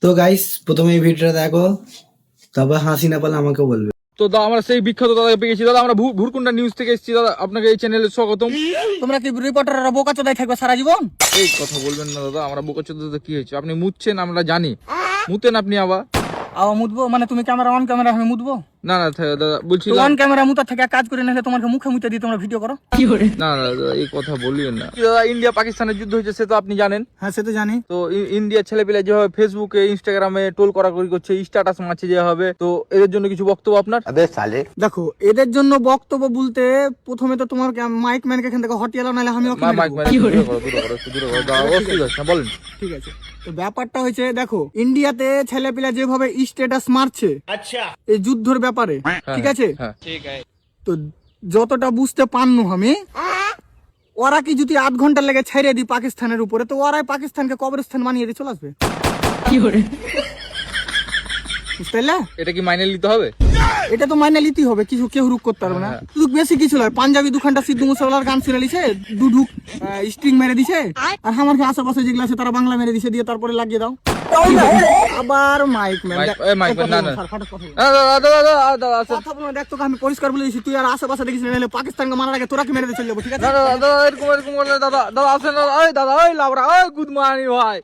তো গাইস প্রথমে এই ভিডিওটা দেখো, তারপর হাসি না পারলে আমাকে বলবে। তো দাদা আমরা সেই বিখ্যাত দাদাকে পেয়েছি। দাদা আমরা ভুরকুন্ডা নিউজ থেকে এসেছি। দাদা আপনাকে এই চ্যানেলে স্বাগতম। তোমরা কি রিপোর্টাররা বোকাচোদায় থাকবে সারা জীবন? এই কথা বলবেন না দাদা, আমরা বোকাচোদাতে কি হয়েছে? আপনি মুতছেন আমরা জানি, মুতেন আপনি আবার। মুতবো মানে তুমি ক্যামেরা অন ক্যামেরা আমি মুতবো? না না দাদা বলছি অন ক্যামেরা মুতা থেকে কাজ করে নিলে তোমাকে মুখে মুতে দিয়ে তোমরা ভিডিও করো। না না দাদা এই কথা বলিয়েন না। দাদা ইন্ডিয়া পাকিস্তানের যুদ্ধ হয়েছে সে তো আপনি জানেন। হ্যাঁ সে তো জানি। তো ইন্ডিয়ার ছেলেপেলে যেভাবে ফেসবুকে ইনস্টাগ্রামে টোল করাকরি করছে, স্ট্যাটাস মারছে যেভাবে, তো এদের জন্য কিছু বক্তব্য আপনার? দেখো এদের জন্য বক্তব্য বলতে প্রথমে তো তোমার মাইক ম্যানকে এখান থেকে হটিয়ে এলো, নাহলে আমি ওকে মেরে দেবো। বলেন। ঠিক আছে, তো ব্যাপারটা হয়েছে দেখো ইন্ডিয়াতে ছেলেপিলা যেভাবে স্ট্যাটাস মারছে আচ্ছা এই যুদ্ধের ব্যাপারে, ঠিক আছে? তো যতটা বুঝতে পারনু আমি, ওরা কি যদি 8 ঘন্টা লেগে ছেড়ে দিই পাকিস্তানের উপরে, তো ওরাই পাকিস্তানকে কবরস্থান বানিয়ে দিয়ে চলে আসবে। বুঝতে পারলে? এটা কি মাইনে নিতে হবে? এটা তো মাইনে নিতেই হবে, কিছু কেউ রুক করতে পারবে না। শুধু বেশি কিছু নয়, পাঞ্জাবি 2 ঘন্টা সিদ্ধু মুসেওয়ালার গান শুনে লিছে, দুঢুক স্ট্রিং মেরে দিছে, আর আমার আশেপাশে যেগুলো আছে তারা বাংলা মেরে দিছে, দিয়ে তারপরে লাগিয়ে দাও আবার মাইক ম্যান। কথা বলো, দেখ তোকে আমি পরিষ্কার বলে দিচ্ছি, তুই আর আশেপাশে দেখিস না, পাকিস্তানকে মারার আগে তোরা কি মেরে দিয়ে চলে যাবো, ঠিক আছে? দাদা এরকম এরকম করলে দাদা আসেন। দাদা ওই লাবড়া, ওই গুড মর্নিং ভাই।